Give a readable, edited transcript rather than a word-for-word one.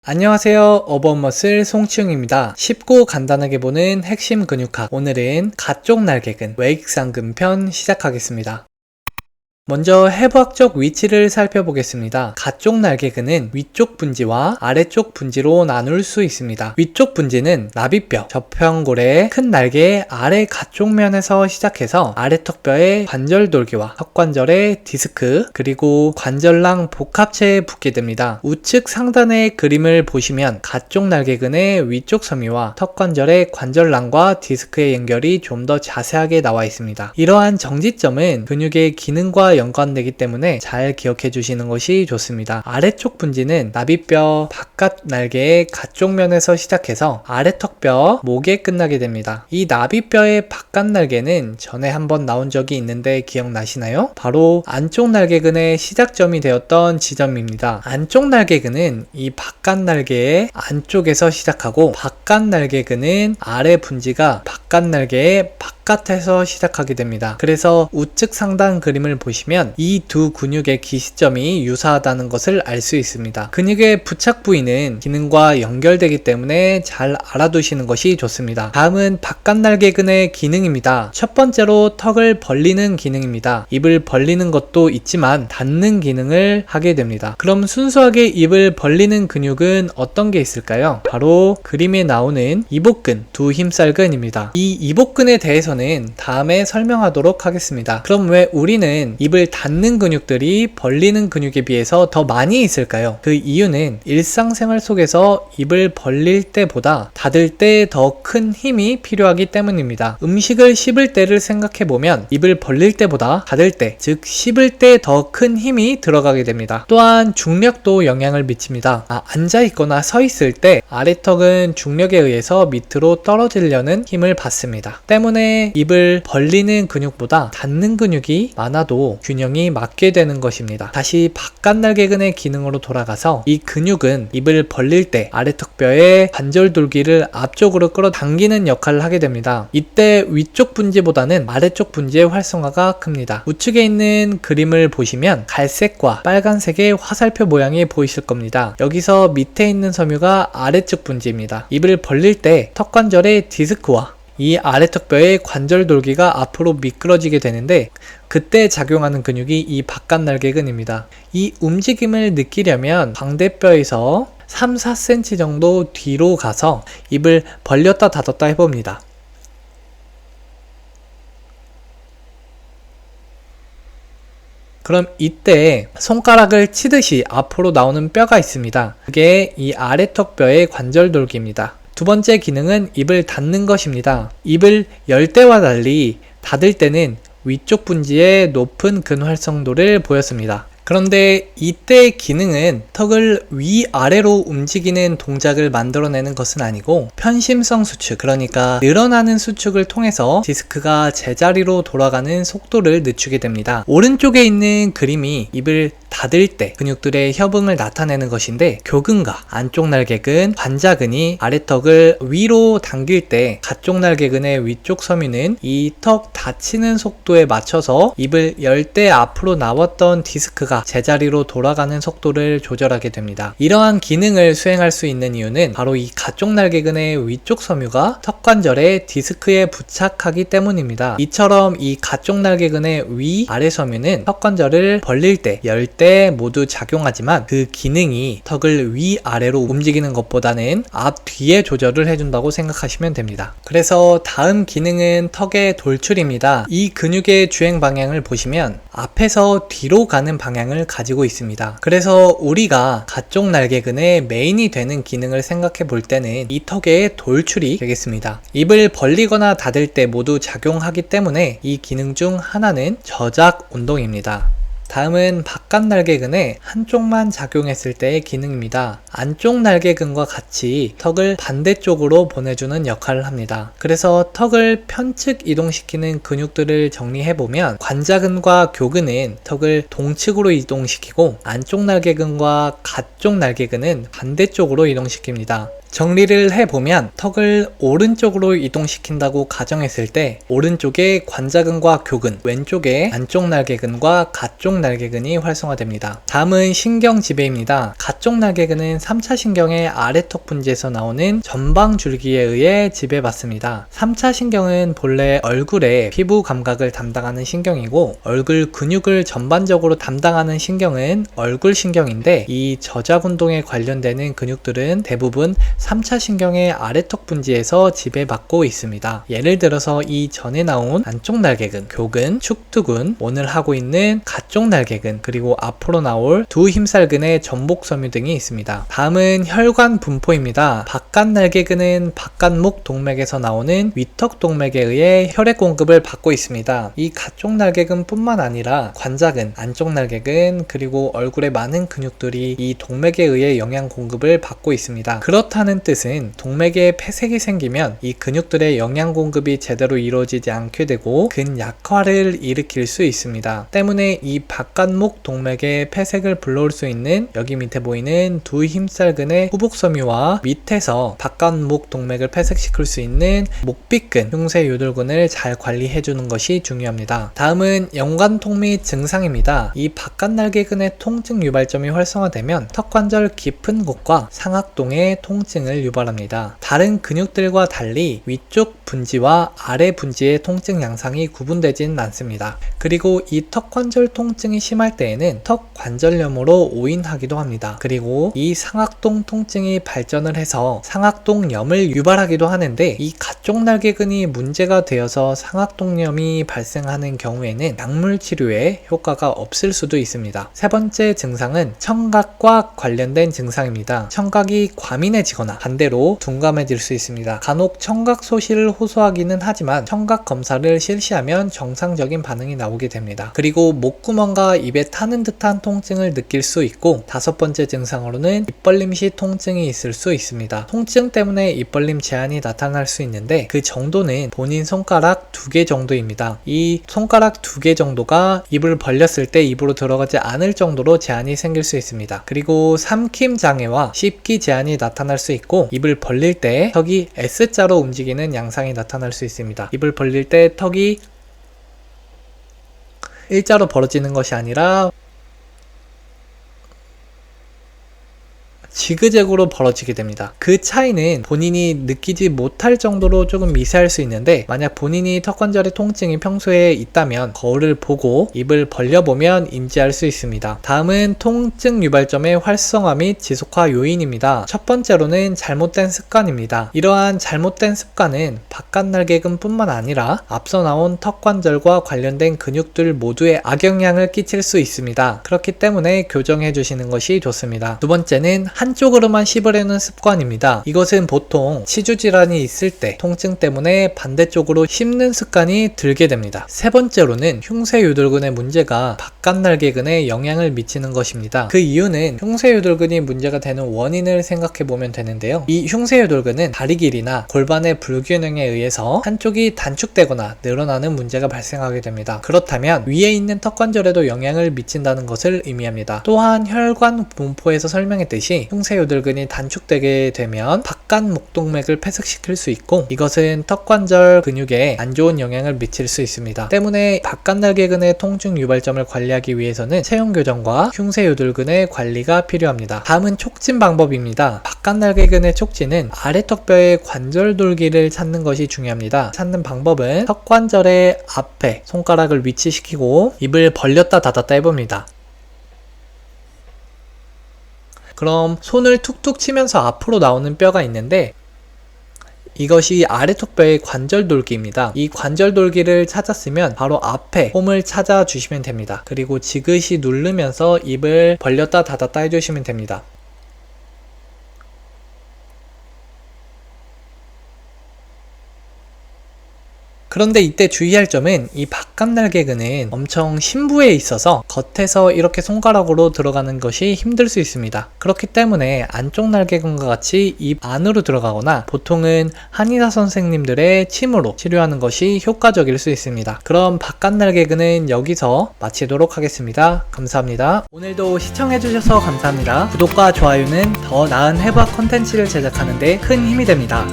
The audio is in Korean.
안녕하세요. 어버머슬 송치웅입니다. 쉽고 간단하게 보는 핵심 근육학. 오늘은 가쪽 날개근 외익상근 편 시작하겠습니다. 먼저 해부학적 위치를 살펴보겠습니다. 가쪽 날개근은 위쪽 분지와 아래쪽 분지로 나눌 수 있습니다. 위쪽 분지는 나비뼈, 저평골의 큰 날개 아래 가쪽면에서 시작해서 아래턱뼈의 관절돌기와 턱관절의 디스크, 그리고 관절랑 복합체에 붙게 됩니다. 우측 상단의 그림을 보시면 가쪽 날개근의 위쪽 섬유와 턱관절의 관절랑과 디스크의 연결이 좀 더 자세하게 나와 있습니다. 이러한 정지점은 근육의 기능과 연관되기 때문에 잘 기억해 주시는 것이 좋습니다. 아래쪽 분지는 나비뼈 바깥 날개의 가쪽 면에서 시작해서 아래턱뼈, 목에 끝나게 됩니다. 이 나비뼈의 바깥 날개는 전에 한번 나온 적이 있는데 기억나시나요? 바로 안쪽 날개근의 시작점이 되었던 지점입니다. 안쪽 날개근은 이 바깥 날개의 안쪽에서 시작하고 바깥 날개근은 아래 분지가 바깥 날개의 바깥에서 시작하게 됩니다. 그래서 우측 상단 그림을 보시면 이 두 근육의 기시점이 유사하다는 것을 알 수 있습니다. 근육의 부착 부위는 기능과 연결되기 때문에 잘 알아두시는 것이 좋습니다. 다음은 바깥 날개근의 기능입니다. 첫 번째로 턱을 벌리는 기능입니다. 입을 벌리는 것도 있지만 닫는 기능을 하게 됩니다. 그럼 순수하게 입을 벌리는 근육은 어떤 게 있을까요? 바로 그림에 나오는 이복근, 두 힘살근입니다. 이 이복근에 대해서는 다음에 설명하도록 하겠습니다. 그럼 왜 우리는 입을 닫는 근육들이 벌리는 근육에 비해서 더 많이 있을까요? 그 이유는 일상생활 속에서 입을 벌릴 때보다 닫을 때 더 큰 힘이 필요하기 때문입니다. 음식을 씹을 때를 생각해보면 입을 벌릴 때보다 닫을 때, 즉 씹을 때 더 큰 힘이 들어가게 됩니다. 또한 중력도 영향을 미칩니다. 앉아있거나 서있을 때 아래턱은 중력에 의해서 밑으로 떨어지려는 힘을 받습니다. 때문에 입을 벌리는 근육보다 닫는 근육이 많아도 균형이 맞게 되는 것입니다. 다시 바깥 날개근의 기능으로 돌아가서 이 근육은 입을 벌릴 때 아래턱뼈의 관절돌기를 앞쪽으로 끌어당기는 역할을 하게 됩니다. 이때 위쪽 분지보다는 아래쪽 분지의 활성화가 큽니다. 우측에 있는 그림을 보시면 갈색과 빨간색의 화살표 모양이 보이실 겁니다. 여기서 밑에 있는 섬유가 아래쪽 분지입니다. 입을 벌릴 때 턱관절의 디스크와 이 아래턱뼈의 관절돌기가 앞으로 미끄러지게 되는데 그때 작용하는 근육이 이 바깥 날개근입니다. 이 움직임을 느끼려면 광대뼈에서 3-4cm 정도 뒤로 가서 입을 벌렸다 닫았다 해봅니다. 그럼 이때 손가락을 치듯이 앞으로 나오는 뼈가 있습니다. 그게 이 아래턱뼈의 관절돌기입니다. 두 번째 기능은 입을 닫는 것입니다. 입을 열 때와 달리 닫을 때는 위쪽 분지의 높은 근활성도를 보였습니다. 그런데 이때의 기능은 턱을 위아래로 움직이는 동작을 만들어내는 것은 아니고 편심성 수축, 그러니까 늘어나는 수축을 통해서 디스크가 제자리로 돌아가는 속도를 늦추게 됩니다. 오른쪽에 있는 그림이 입을 닫을 때 근육들의 협응을 나타내는 것인데 교근과 안쪽 날개근, 관자근이 아래턱을 위로 당길 때 가쪽 날개근의 위쪽 섬유는 이 턱 닫히는 속도에 맞춰서 입을 열 때 앞으로 나왔던 디스크가 제자리로 돌아가는 속도를 조절하게 됩니다. 이러한 기능을 수행할 수 있는 이유는 바로 이 가쪽 날개근의 위쪽 섬유가 턱관절의 디스크에 부착하기 때문입니다. 이처럼 이 가쪽 날개근의 위, 아래 섬유는 턱관절을 벌릴 때, 열 때 모두 작용하지만 그 기능이 턱을 위아래로 움직이는 것보다는 앞, 뒤에 조절을 해준다고 생각하시면 됩니다. 그래서 다음 기능은 턱의 돌출입니다. 이 근육의 주행 방향을 보시면 앞에서 뒤로 가는 방향을 가지고 있습니다. 그래서 우리가 가쪽 날개근의 메인이 되는 기능을 생각해 볼 때는 이 턱의 돌출이 되겠습니다. 입을 벌리거나 닫을 때 모두 작용하기 때문에 이 기능 중 하나는 저작 운동입니다. 다음은 바깥 날개근의 한쪽만 작용했을 때의 기능입니다. 안쪽 날개근과 같이 턱을 반대쪽으로 보내주는 역할을 합니다. 그래서 턱을 편측 이동시키는 근육들을 정리해보면 관자근과 교근은 턱을 동측으로 이동시키고 안쪽 날개근과 가쪽 날개근은 반대쪽으로 이동시킵니다. 정리를 해보면 턱을 오른쪽으로 이동시킨다고 가정했을 때 오른쪽에 관자근과 교근, 왼쪽에 안쪽 날개근과 가쪽 날개근이 활성화됩니다. 다음은 신경지배입니다. 가쪽 날개근은 3차 신경의 아래턱 분지에서 나오는 전방줄기에 의해 지배받습니다. 3차 신경은 본래 얼굴의 피부 감각을 담당하는 신경이고 얼굴 근육을 전반적으로 담당하는 신경은 얼굴 신경인데 이 저작 운동에 관련되는 근육들은 대부분 3차 신경의 아래턱 분지에서 지배받고 있습니다. 예를 들어서 이 전에 나온 안쪽 날개근, 교근, 축두근, 오늘 하고 있는 가쪽 날개근, 그리고 앞으로 나올 두 힘살근의 전복섬유 등이 있습니다. 다음은 혈관 분포입니다. 바깥 날개근은 바깥목 동맥에서 나오는 위턱 동맥에 의해 혈액 공급을 받고 있습니다. 이 가쪽 날개근 뿐만 아니라 관자근, 안쪽 날개근, 그리고 얼굴의 많은 근육들이 이 동맥에 의해 영양 공급을 받고 있습니다. 그렇다는 뜻은 동맥에 폐색이 생기면 이 근육들의 영양 공급이 제대로 이루어지지 않게 되고 근약화를 일으킬 수 있습니다. 때문에 이 바깥목 동맥에 폐색을 불러올 수 있는 여기 밑에 보이는 두 힘살근의 후복섬유와 밑에서 바깥목 동맥을 폐색시킬 수 있는 목빗근, 흉쇄유돌근을 잘 관리해주는 것이 중요합니다. 다음은 연관통 및 증상입니다. 이 바깥날개근의 통증 유발점이 활성화되면 턱관절 깊은 곳과 상악동의 통증을 유발합니다. 다른 근육들과 달리 위쪽 분지와 아래 분지의 통증 양상이 구분되지는 않습니다. 그리고 이 턱관절 통증이 심할 때에는 턱관절염으로 오인하기도 합니다. 그리고 이 상악동 통증이 발전을 해서 상악동염을 유발하기도 하는데 이 가쪽 날개근이 문제가 되어서 상악동염이 발생하는 경우에는 약물 치료에 효과가 없을 수도 있습니다. 세 번째 증상은 청각과 관련된 증상입니다. 청각이 과민해지거나 반대로 둔감해질 수 있습니다. 간혹 청각 소실을 호소하기는 하지만 청각 검사를 실시하면 정상적인 반응이 나오게 됩니다. 그리고 목구멍과 입에 타는 듯한 통증을 느낄 수 있고 다섯 번째 증상으로는 입벌림 시 통증이 있을 수 있습니다. 통증 때문에 입벌림 제한이 나타날 수 있는데 그 정도는 본인 손가락 2개 정도입니다. 이 손가락 2개 정도가 입을 벌렸을 때 입으로 들어가지 않을 정도로 제한이 생길 수 있습니다. 그리고 삼킴 장애와 씹기 제한이 나타날 수 있고 입을 벌릴 때 턱이 S자로 움직이는 양상이 나타날 수 있습니다. 입을 벌릴 때 턱이 일자로 벌어지는 것이 아니라 지그재그로 벌어지게 됩니다. 그 차이는 본인이 느끼지 못할 정도로 조금 미세할 수 있는데 만약 본인이 턱관절의 통증이 평소에 있다면 거울을 보고 입을 벌려보면 인지할 수 있습니다. 다음은 통증 유발점의 활성화 및 지속화 요인입니다. 첫 번째로는 잘못된 습관입니다. 이러한 잘못된 습관은 바깥날개근 뿐만 아니라 앞서 나온 턱관절과 관련된 근육들 모두에 악영향을 끼칠 수 있습니다. 그렇기 때문에 교정해 주시는 것이 좋습니다. 두 번째는 한쪽으로만 씹으려는 습관입니다. 이것은 보통 치주질환이 있을 때 통증 때문에 반대쪽으로 씹는 습관이 들게 됩니다. 세 번째로는 흉쇄유돌근의 문제가 바깥날개근에 영향을 미치는 것입니다. 그 이유는 흉쇄유돌근이 문제가 되는 원인을 생각해 보면 되는데요. 이 흉쇄유돌근은 다리 길이나 골반의 불균형에 의해서 한쪽이 단축되거나 늘어나는 문제가 발생하게 됩니다. 그렇다면 위에 있는 턱관절에도 영향을 미친다는 것을 의미합니다. 또한 혈관 분포에서 설명했듯이 흉쇄유돌근이 단축되게 되면 바깥 목동맥을 폐석시킬 수 있고 이것은 턱관절 근육에 안 좋은 영향을 미칠 수 있습니다. 때문에 바깥날개근의 통증 유발점을 관리하기 위해서는 체형교정과 흉쇄유돌근의 관리가 필요합니다. 다음은 촉진 방법입니다. 바깥날개근의 촉진은 아래턱뼈의 관절돌기를 찾는 것이 중요합니다. 찾는 방법은 턱관절의 앞에 손가락을 위치시키고 입을 벌렸다 닫았다 해봅니다. 그럼 손을 툭툭 치면서 앞으로 나오는 뼈가 있는데 이것이 아래턱뼈의 관절돌기입니다. 이 관절돌기를 찾았으면 바로 앞에 홈을 찾아주시면 됩니다. 그리고 지그시 누르면서 입을 벌렸다 닫았다 해주시면 됩니다. 그런데 이때 주의할 점은 이 바깥날개근은 엄청 심부에 있어서 겉에서 이렇게 손가락으로 들어가는 것이 힘들 수 있습니다. 그렇기 때문에 안쪽 날개근과 같이 입 안으로 들어가거나 보통은 한의사 선생님들의 침으로 치료하는 것이 효과적일 수 있습니다. 그럼 바깥날개근은 여기서 마치도록 하겠습니다. 감사합니다. 오늘도 시청해주셔서 감사합니다. 구독과 좋아요는 더 나은 해부학 컨텐츠를 제작하는 데 큰 힘이 됩니다.